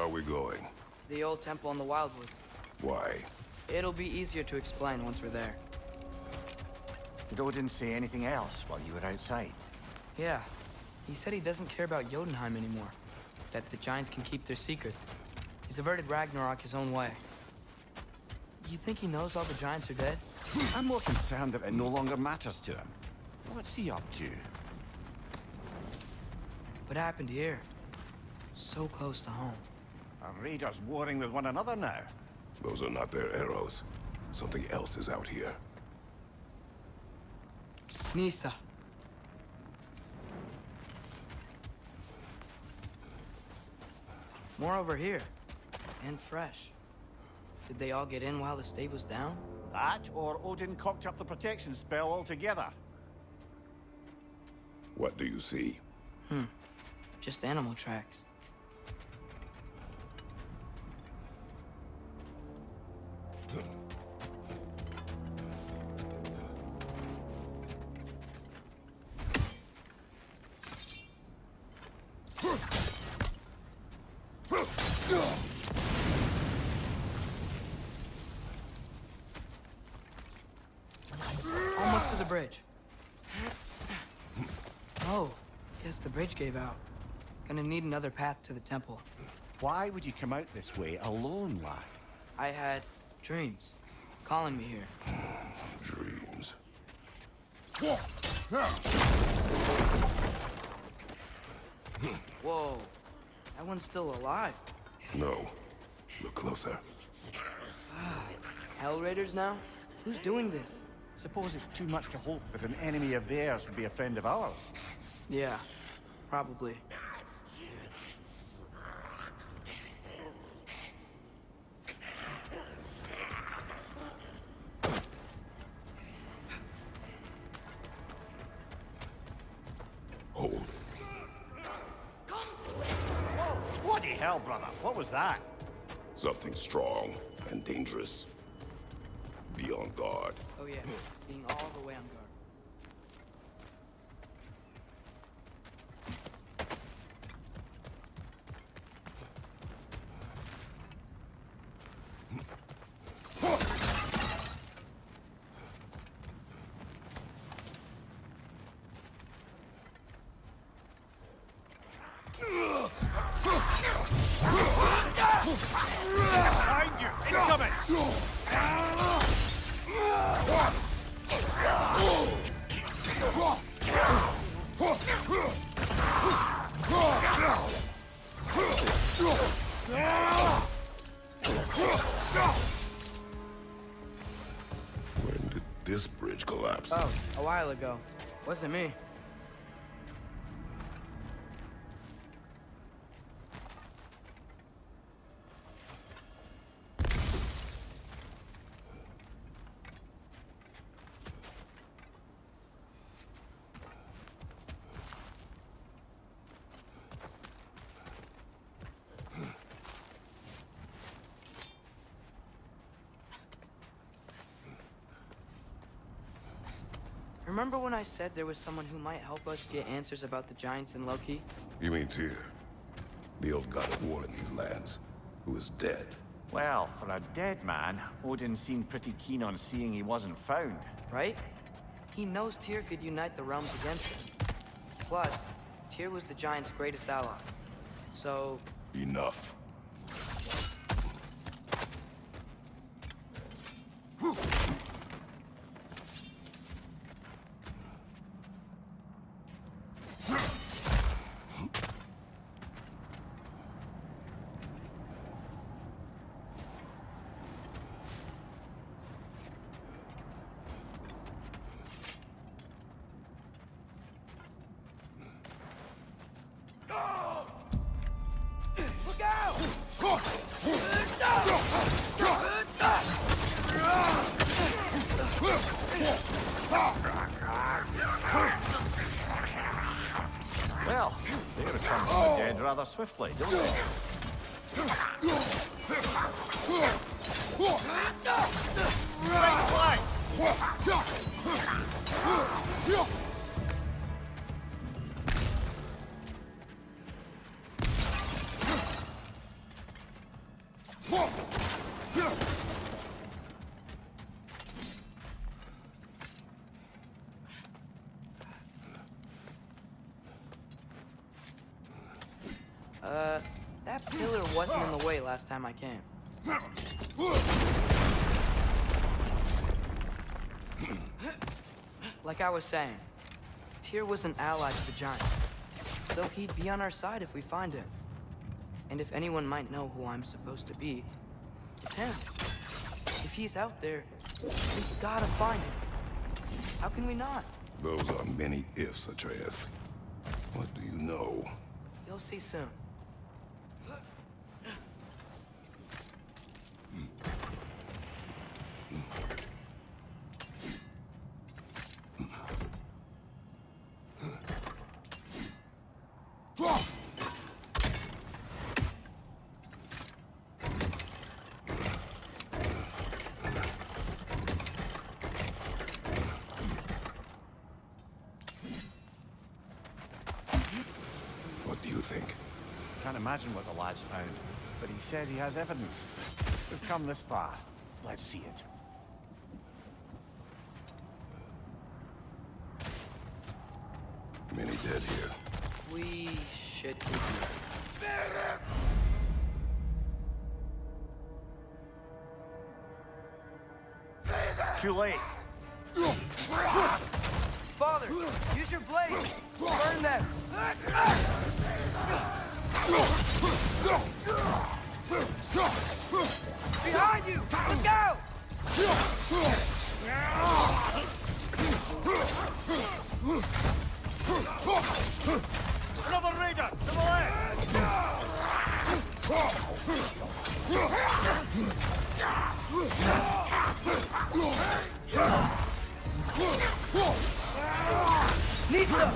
are we going? The old temple in the Wildwoods. Why? It'll be easier to explain once we're there. Did Odin say anything else while you were outside? Yeah. He said he doesn't care about Jotunheim anymore. That the giants can keep their secrets. He's averted Ragnarok his own way. You think he knows all the giants are dead? I'm more concerned that it no longer matters to him. What's he up to? What happened here? So close to home. Are raiders warring with one another now? Those are not their arrows. Something else is out here. Nista. More over here. And fresh. Did they all get in while the stave was down? That, or Odin cocked up the protection spell altogether. What do you see? Just animal tracks. Almost to the bridge. Oh, guess the bridge gave out. Gonna need another path to the temple. Why would you come out this way alone, lad? I had dreams calling me here. Dreams. Whoa, that one's still alive. No. Look closer. Hell Raiders now? Who's doing this? Suppose it's too much to hope that an enemy of theirs would be a friend of ours. Yeah, probably. Hold. Bloody hell, brother. What was that? Something strong and dangerous. Be on guard. Oh yeah, being all the way on guard. Behind you! Incoming! When did this bridge collapse? Oh, a while ago. Wasn't me. Remember when I said there was someone who might help us get answers about the giants in Loki? You mean Tyr? The old god of war in these lands, who is dead. Well, for a dead man, Odin seemed pretty keen on seeing he wasn't found. Right? He knows Tyr could unite the realms against him. Plus, Tyr was the giants' greatest ally. So, Enough. look out! Well, they return from the dead rather swiftly, don't they? Right flank! That pillar wasn't in the way last time I came. Like I was saying, Tyr was an ally to the Giants, so he'd be on our side if we find him. And if anyone might know who I'm supposed to be, it's him. If he's out there, we've gotta find him. How can we not? Those are many ifs, Atreus. What do you know? You'll see soon. What do you think? Can't imagine what the lad's found, but he says he has evidence. We've come this far. Let's see it. Many dead here. We should continue. Too late. Father, use your blade! Burn them! Behind you! Look out! Another raider! To the left! Nista!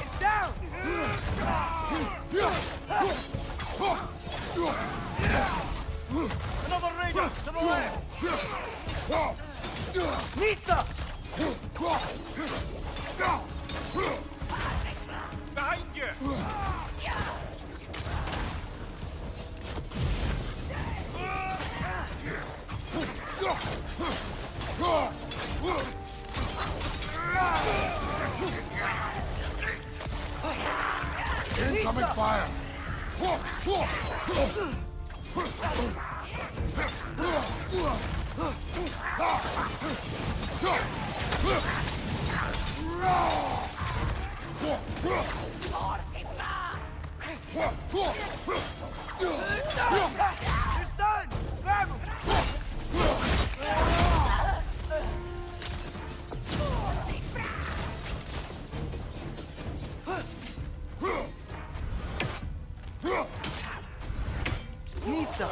It's down! Another raider! To the left! Nista! Behind you! Incoming fire! It's done! Grab him! Nista!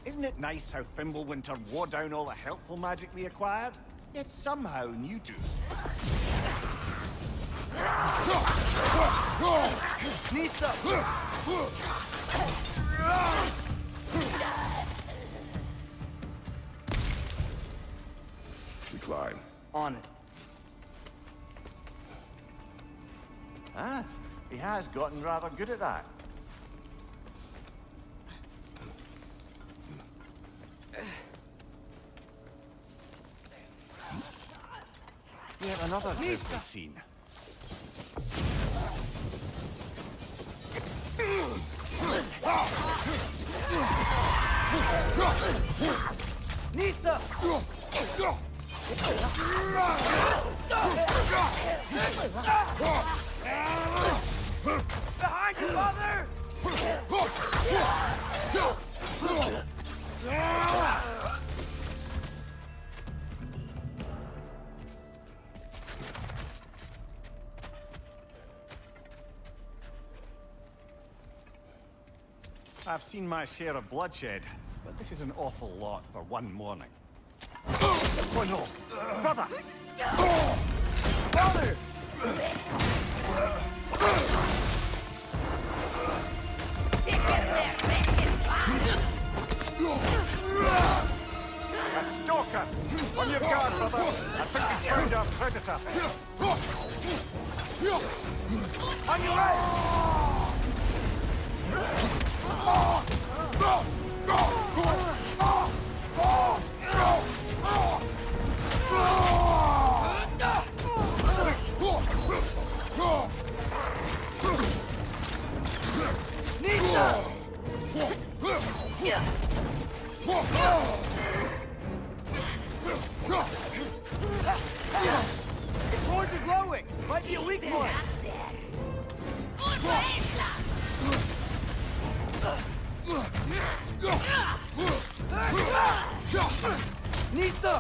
Isn't it nice how Fimbulwinter wore down all the helpful magic we acquired? Yet somehow knew to. Nista! We climb. On it. Ah, he has gotten rather good at that. Yet another grisly scene. Nista! Behind you, Father! I've seen my share of bloodshed, but this is an awful lot for one morning. Oh no! Brother! Father! A stalker! On your guard, brother! I think we found our predator! On your right! Its horns are glowing! Might be a weak point! Nista!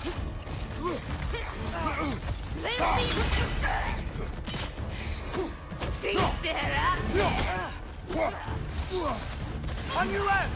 On your left!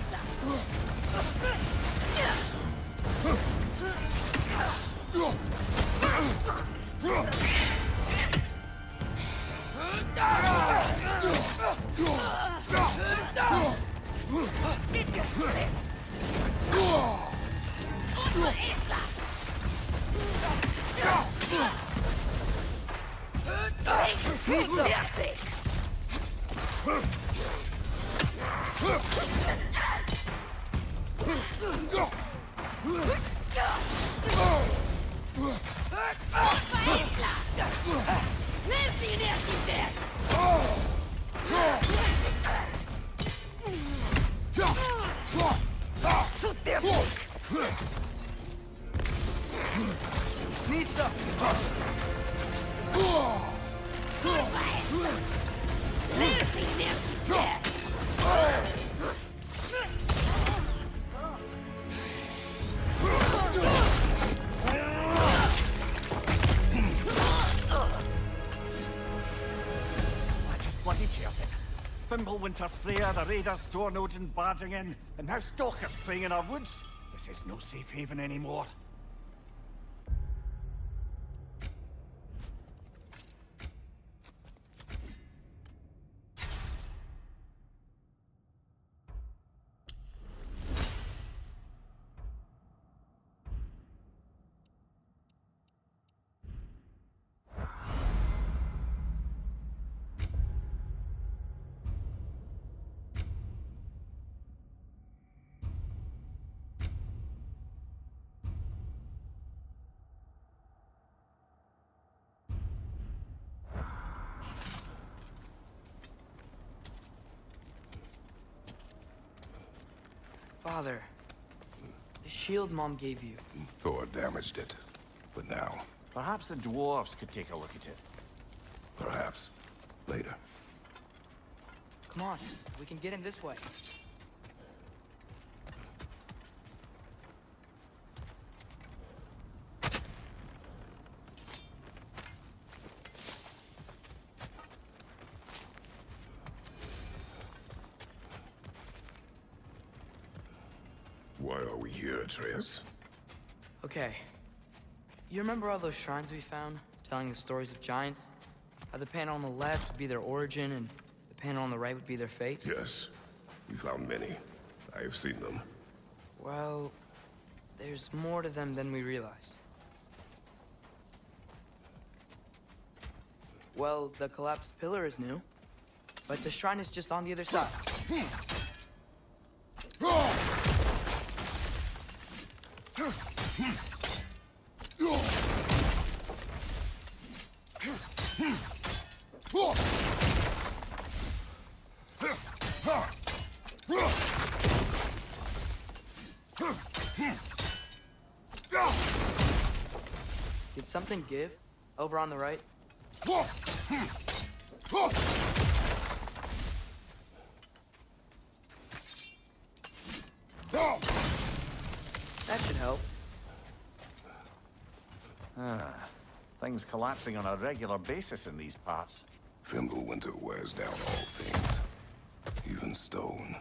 Nista! Bloody chaos it. Fimbulwinter Freya, the raiders, Stornodin barging in, and now stalkers playing in our woods. This is no safe haven anymore. Father, the shield Mom gave you. Thor damaged it. But now, Perhaps the dwarves could take a look at it. perhaps, later. Come on, we can get in this way. Why are we here, Atreus? Okay. You remember all those shrines we found, telling the stories of giants? How the panel on the left would be their origin, and the panel on the right would be their fate? Yes. We found many. I have seen them. Well, there's more to them than we realized. Well, the collapsed pillar is new, but the shrine is just on the other side. Did something give? Over on the right? That should help. Things collapsing on a regular basis in these parts. Fimbulwinter wears down all things, even stone.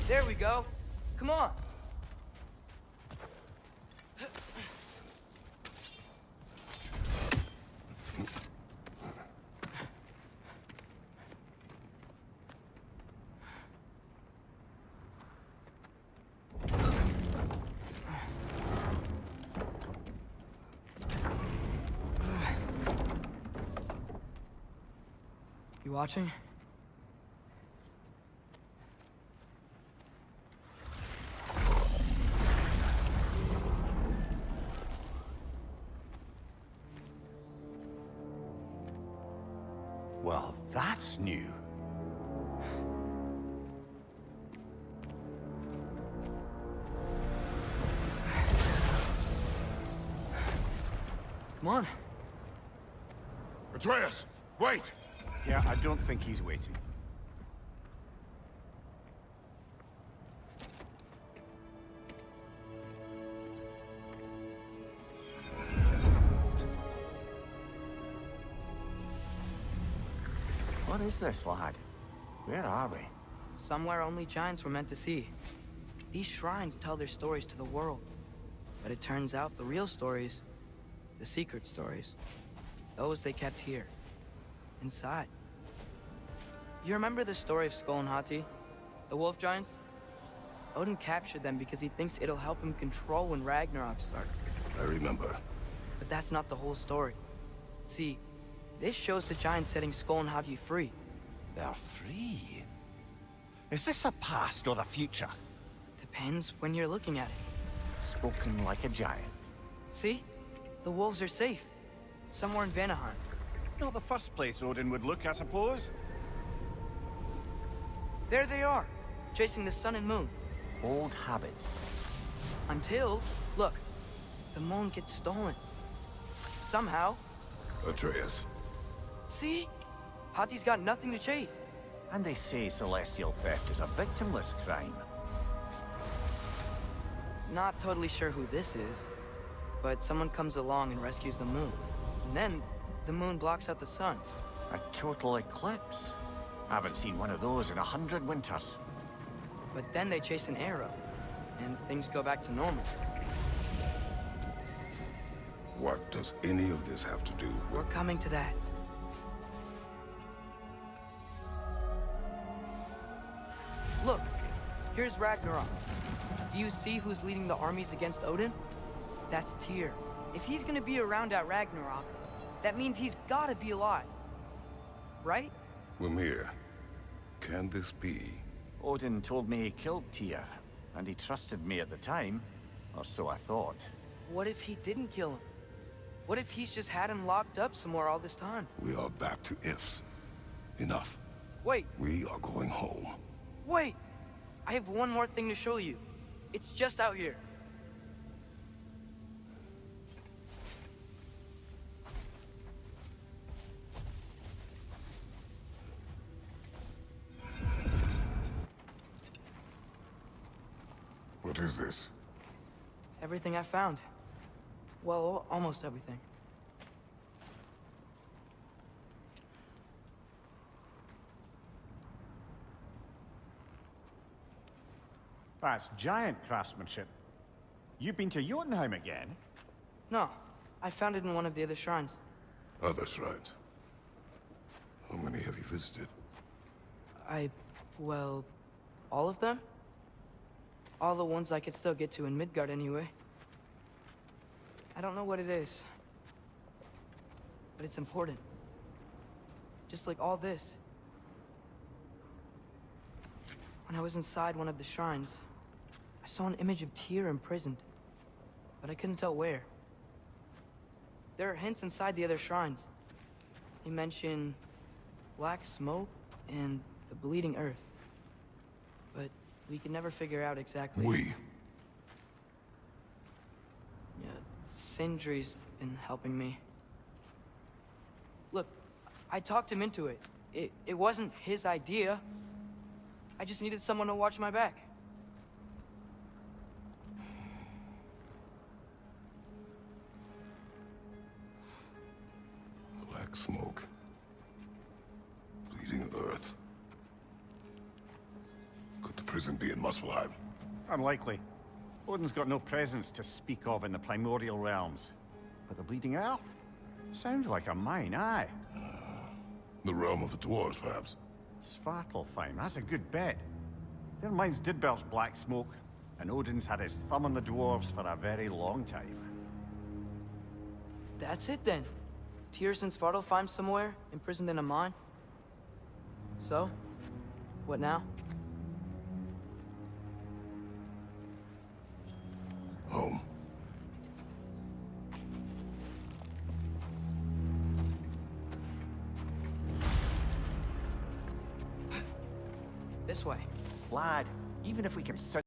There we go. Come on. You watching? Well, that's new. Come on. Atreus, wait! Yeah, I don't think he's waiting. What is this, lad? Where are we? Somewhere only giants were meant to see. These shrines tell their stories to the world. But it turns out the real stories, the secret stories, those they kept here, inside. You remember the story of Skull and Hati? The wolf giants? Odin captured them because he thinks it'll help him control when Ragnarok starts. I remember. But that's not the whole story. See, this shows the giants setting Skull and Hati free. They're free. Is this the past or the future? Depends when you're looking at it. Spoken like a giant. See? The wolves are safe. Somewhere in Vanaheim. Not the first place Odin would look, I suppose. There they are, chasing the sun and moon. Old habits. Until, look, the moon gets stolen. Somehow. Atreus. See? Hati's got nothing to chase. And they say celestial theft is a victimless crime. Not totally sure who this is, but someone comes along and rescues the moon. And then, the moon blocks out the sun. A total eclipse. Haven't seen one of those in 100 winters. But then they chase an arrow, and things go back to normal. What does any of this have to do We're with... coming to that. Look, here's Ragnarok. Do you see who's leading the armies against Odin? That's Tyr. If he's gonna be around at Ragnarok, that means he's gotta be alive. Right? Mimir, can this be? Odin told me he killed Tyr, and he trusted me at the time, or so I thought. What if he didn't kill him? What if he's just had him locked up somewhere all this time? We are back to ifs. Enough. Wait, We are going home. wait! I have one more thing to show you. It's just out here. What is this? Everything I found. Well, almost everything. That's giant craftsmanship. You've been to Jotunheim again? No, I found it in one of the other shrines. Other shrines. How many have you visited? Well, all of them? All the ones I could still get to in Midgard anyway. I don't know what it is. But it's important. Just like all this. When I was inside one of the shrines, I saw an image of Tyr imprisoned. but I couldn't tell where. There are hints inside the other shrines. They mention black smoke and the bleeding earth. But we could never figure out exactly. Yeah, Sindri's been helping me. Look, I talked him into it. It wasn't his idea. I just needed someone to watch my back. Black smoke. Bleeding earth. Could the prison be in Muspelheim? Unlikely. Odin's got no presence to speak of in the primordial realms. But the bleeding earth? Sounds like a mine, aye. The realm of the dwarves, perhaps. Svartalfheim, that's a good bet. Their mines did belch black smoke, and Odin's had his thumb on the dwarves for a very long time. That's it then. Tyr's in Svartalfheim somewhere, imprisoned in a mine. So, what now? Home. This way. Lad, even if we can sound